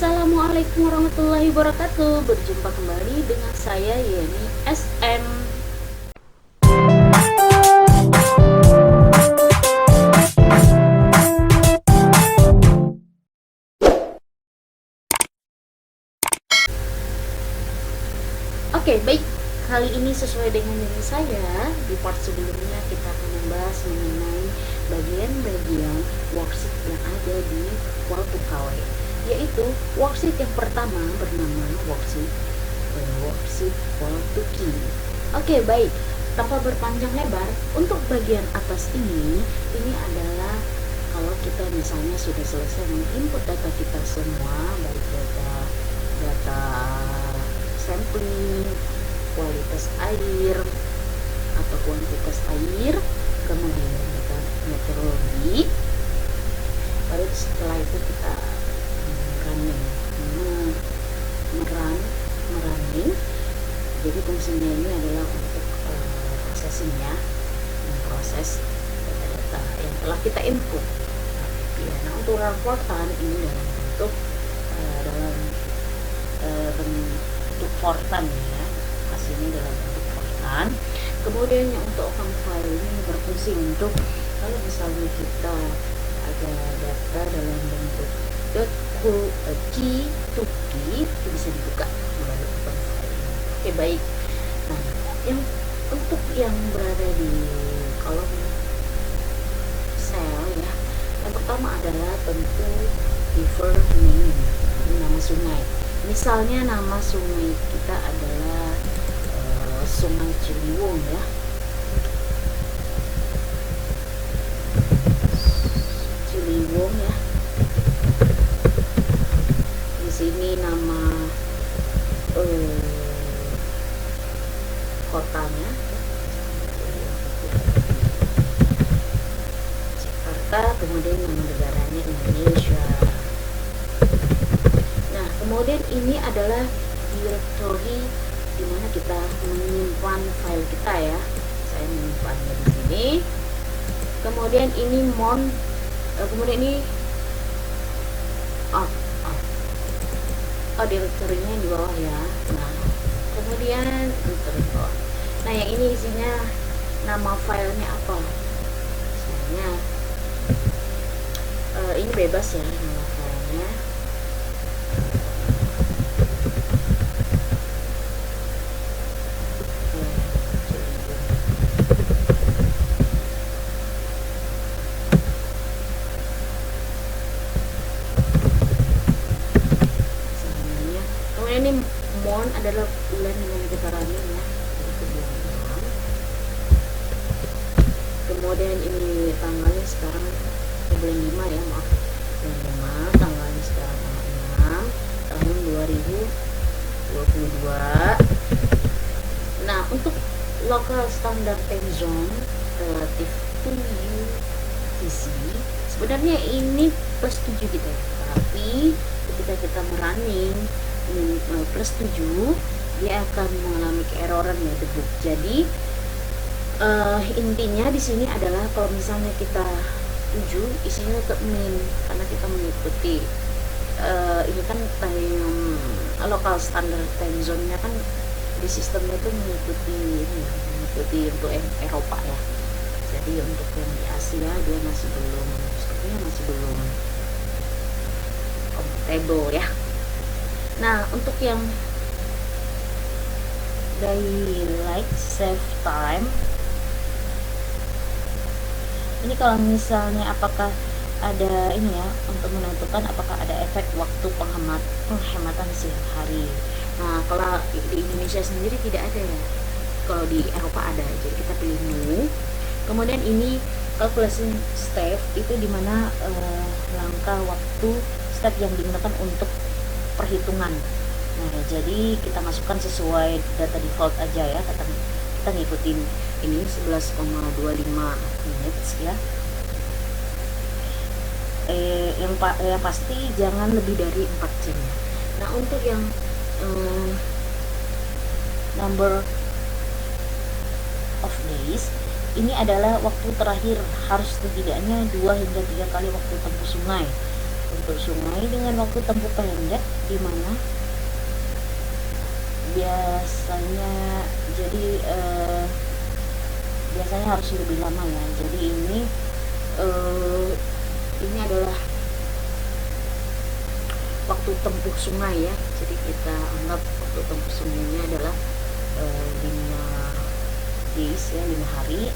Assalamualaikum warahmatullahi wabarakatuh. Berjumpa kembali dengan saya Yeni SM. Oke, baik. Kali ini sesuai dengan janji saya, di part sebelumnya kita akan membahas mengenai bagian-bagian worksheet yang ada di Word2KW, yaitu worksheet yang pertama bernama worksheet Word2Key. Oke, baik. Tanpa berpanjang lebar, untuk bagian atas ini adalah kalau kita misalnya sudah selesai menginput data kita semua, baik data sampling, kualitas air atau kuantitas air, kemudian data meteorologi. Baru setelah itu kita merunning. Jadi fungsinya ini adalah untuk processing-nya, memproses data-data yang telah kita input. Nah, untuk reportan ini dalam bentuk bentuk Fortran ya, hasilnya dalam bentuk Fortran. Kemudian untuk account file ini berfungsi untuk kalau misalnya kita ada data dalam bentuk key to key, itu bisa dibuka melalui account file. Oke, baik. Nah, untuk yang berada di kolom sel ya, yang pertama adalah tentu river name, nama sungai. Misalnya nama sungai kita adalah Sungai Ciliwung ya. Ciliwung ya. Di sini nama kotanya Jakarta, kemudian nama negaranya Indonesia. Nah, kemudian ini adalah directory di mana kita menyimpan file kita ya. Saya menyimpannya di sini. Kemudian ini kemudian ini directory-nya di bawah ya. Nah, kemudian di bawah. Nah, yang ini isinya nama filenya apa? Misalnya ini bebas ya nama filenya. Ini mon adalah bulan dengan getarannya ya, itu bulan 6. Kemudian ini tanggalnya sekarang bulan 5 ya, maaf, bulan 5, tanggalnya sekarang tanggal 6 tahun 2022. Nah, untuk local standard time zone relatif to UTC sebenarnya ini plus 7 gitu ya, tapi ketika kita merunning plus 7 dia akan mengalami keeroran ya, debug. Jadi intinya di sini adalah kalau misalnya kita 7 isinya tetap min, karena kita mengikuti ini kan time local standard time zone-nya kan di sistemnya itu mengikuti untuk Eropa ya. Jadi untuk yang di Asia dia masih belum compatible ya. Nah, untuk yang daylight save time ini kalau misalnya apakah ada ini ya, untuk menentukan apakah ada efek waktu penghematan siang hari. Nah, kalau di Indonesia sendiri tidak ada ya, kalau di Eropa ada. Jadi kita pilih no. Kemudian ini calculation step itu dimana langkah waktu step yang digunakan untuk perhitungan. Nah, jadi kita masukkan sesuai data default aja ya, kita ngikutin ini 11,25 menit ya. Yang pasti jangan lebih dari 4 jam. Nah, untuk yang number of days ini adalah waktu terakhir, harus setidaknya 2 hingga 3 kali waktu tempuh sungai untuk sungai dengan waktu tempuh pendek, di mana biasanya jadi biasanya harus lebih lama ya. Jadi ini adalah waktu tempuh sungai ya. Jadi kita anggap waktu tempuh sungainya adalah 5 days ya, 5 hari.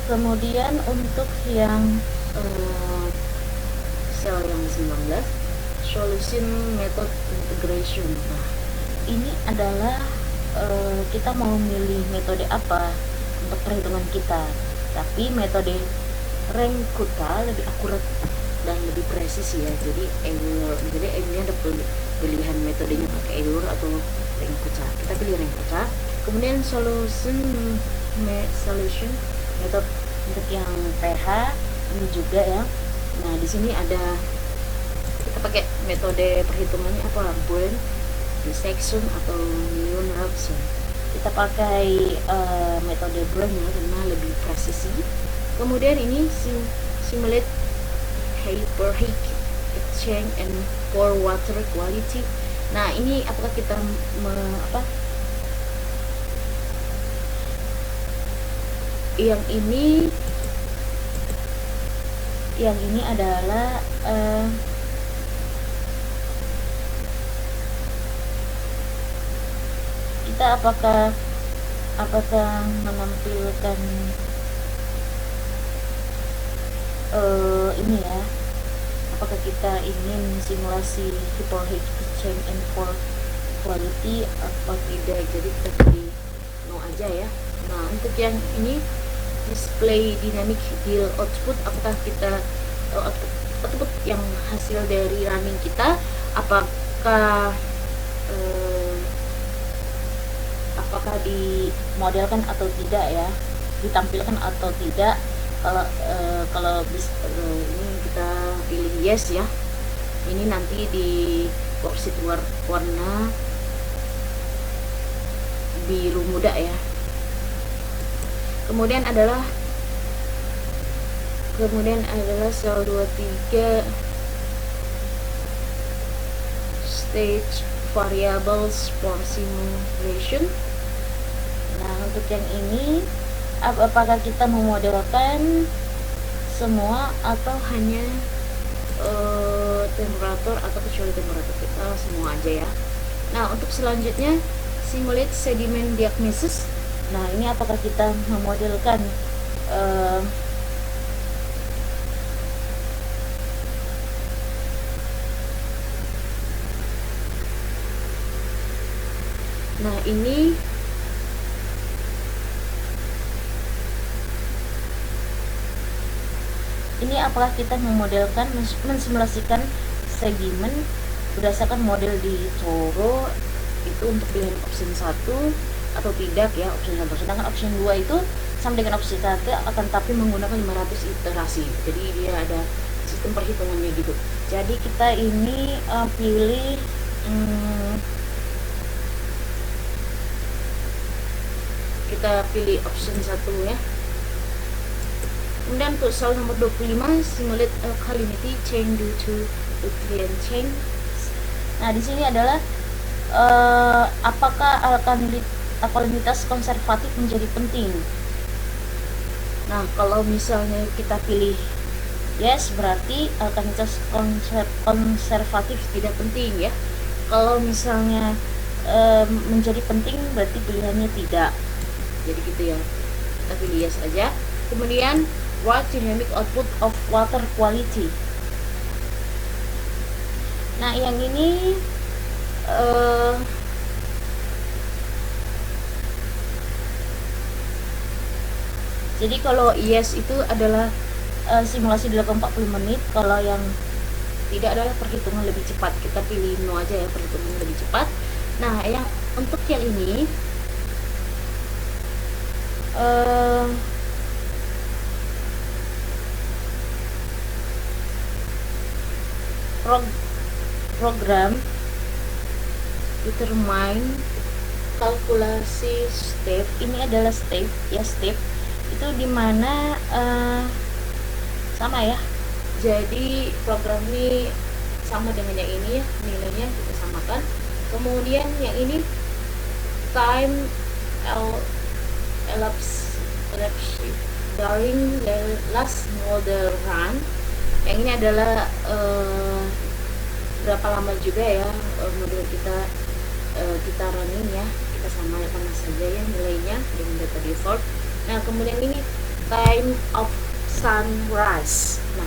Kemudian untuk yang sel yang 19, solution method integration. Nah, ini adalah kita mau milih metode apa untuk perhitungan kita, tapi metode Renkuta lebih akurat dan lebih presis ya. Jadi ini ada pilihan metodenya pakai Euler atau Renkuta. Kita pilih Renkuta. Kemudian solution method untuk yang PH ini juga ya. Nah, di sini ada kita pakai metode perhitungannya apa? Born, dissection atau Neon Robson. Kita pakai metode Born ya, karena lebih presisi. Kemudian ini simulate hyperheat exchange and for water quality. Nah, ini apakah kita yang ini adalah kita apakah menampilkan ini ya, apakah kita ingin simulasi hyperheat exchange and for quality apa tidak. Jadi kita pilih no aja ya. Nah, untuk yang ini display dynamic yield output, apakah kita output yang hasil dari running kita apakah dimodelkan atau tidak ya, ditampilkan atau tidak. Kalau ini kita pilih yes ya, ini nanti di worksheet warna biru muda ya. Kemudian adalah sel 23 stage variables for simulation. Nah, untuk yang ini apakah kita memodelkan semua atau hanya temperatur atau kecuali temperatur, kita semua aja ya. Nah, untuk selanjutnya simulate sediment diagnosis. Nah, ini apakah kita memodelkan nah ini apakah kita memodelkan, mensimulasikan sedimen berdasarkan model di Toro itu untuk pilihan option 1 atau tidak ya, option 1. Sedangkan option 2 itu sama dengan option 1 akan tapi menggunakan 500 iterasi. Jadi dia ada sistem perhitungannya gitu. Jadi kita ini pilih option 1 ya. Kemudian untuk soal nomor 25, simulate alkalinity change due to nutrient change. Nah, di sini adalah apakah alkalinitas konservatif menjadi penting. Nah, kalau misalnya kita pilih yes, berarti alkalinitas konservatif tidak penting ya. Kalau misalnya menjadi penting, berarti pilihannya tidak. Jadi gitu ya, kita pilih yes aja. Kemudian what dynamic output of water quality. Nah, yang ini jadi kalau yes itu adalah simulasi dilakukan 40 menit. Kalau yang tidak adalah perhitungan lebih cepat. Kita pilih no aja ya, perhitungan lebih cepat. Nah, yang untuk yang ini program determine kalkulasi step. Ini adalah step ya, step itu dimana sama ya. Jadi program ini sama dengan yang ini ya, nilainya kita samakan. Kemudian yang ini time elapsed during the last model run. Yang ini adalah berapa lama juga ya model kita kita running ya, kita samakan saja ya nilainya dengan data default. Nah kemudian ini time of sunrise. Nah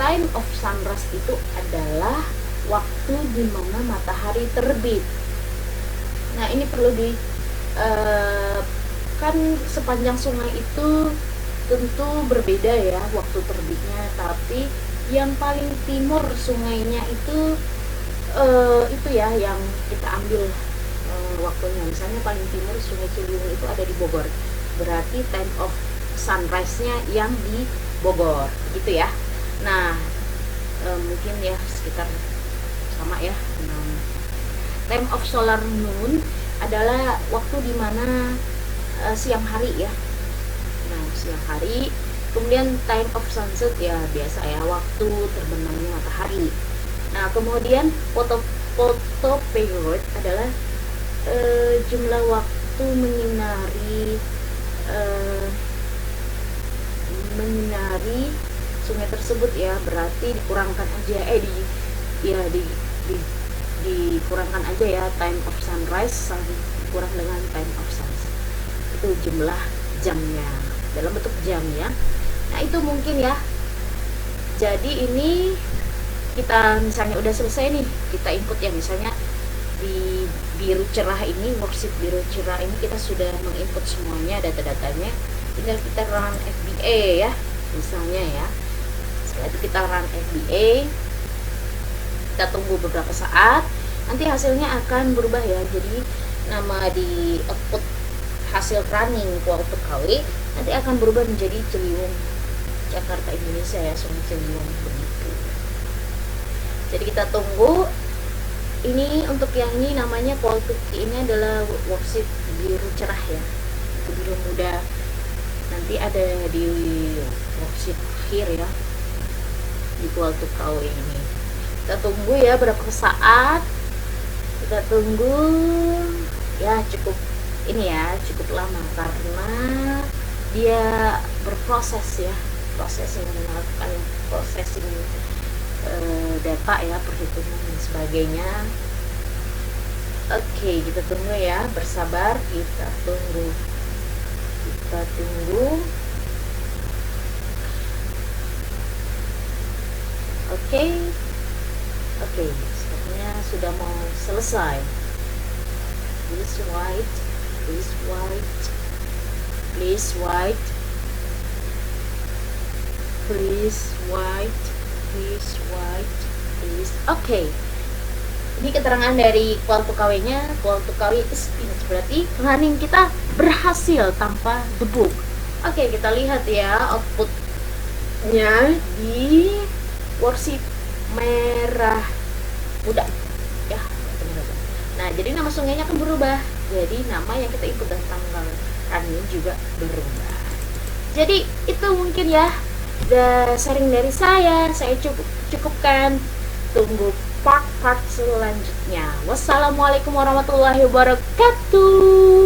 time of sunrise itu adalah waktu di mana matahari terbit. Nah ini perlu di kan sepanjang sungai itu tentu berbeda ya waktu terbitnya, tapi yang paling timur sungainya itu ya yang kita ambil waktunya. Misalnya paling timur Sungai Ciliwung itu ada di Bogor, berarti time of sunrise-nya yang di Bogor gitu ya. Nah mungkin ya sekitar sama ya. Time of solar moon adalah waktu dimana siang hari ya. Nah siang hari. Kemudian time of sunset ya biasa ya, waktu terbenamnya matahari. Nah kemudian photo period adalah jumlah waktu menyinari sungai tersebut ya, berarti dikurangkan aja dikurangkan aja ya time of sunrise kurang dengan time of sunset, itu jumlah jamnya dalam bentuk jam ya. Nah itu mungkin ya. Jadi ini kita misalnya udah selesai nih, kita input ya, misalnya di biru cerah ini, worksheet biru cerah ini kita sudah menginput semuanya data-datanya, tinggal kita run FBA ya misalnya ya. Setelah itu kita run FBA, kita tunggu beberapa saat, nanti hasilnya akan berubah ya. Jadi nama di output hasil running kuartal KW nanti akan berubah menjadi Ciliwung Jakarta Indonesia ya, Sungai Ciliwung begitu. Jadi kita tunggu. Ini untuk yang ini namanya call to key, ini adalah worksheet biru cerah ya, itu biru muda. Nanti ada di worksheet akhir ya, di call to KW ini. Kita tunggu ya berapa saat. Kita tunggu ya, cukup ini ya, cukup lama karena dia berproses ya, proses yang melakukan processing data ya, perhitungan dan sebagainya. Oke, kita tunggu ya, bersabar, kita tunggu. Oke, sepertinya sudah mau selesai. Please wait. Oke. Ini keterangan dari call to KW-nya. Call to KW is finished, berarti running kita berhasil tanpa debug. Oke, kita lihat ya outputnya di worksheet merah muda ya. Nah, jadi nama sungainya akan berubah. Jadi nama yang kita input dan tanggal running juga berubah. Jadi itu mungkin ya, udah sharing dari saya cukupkan. Tunggu part selanjutnya. Wassalamualaikum warahmatullahi wabarakatuh.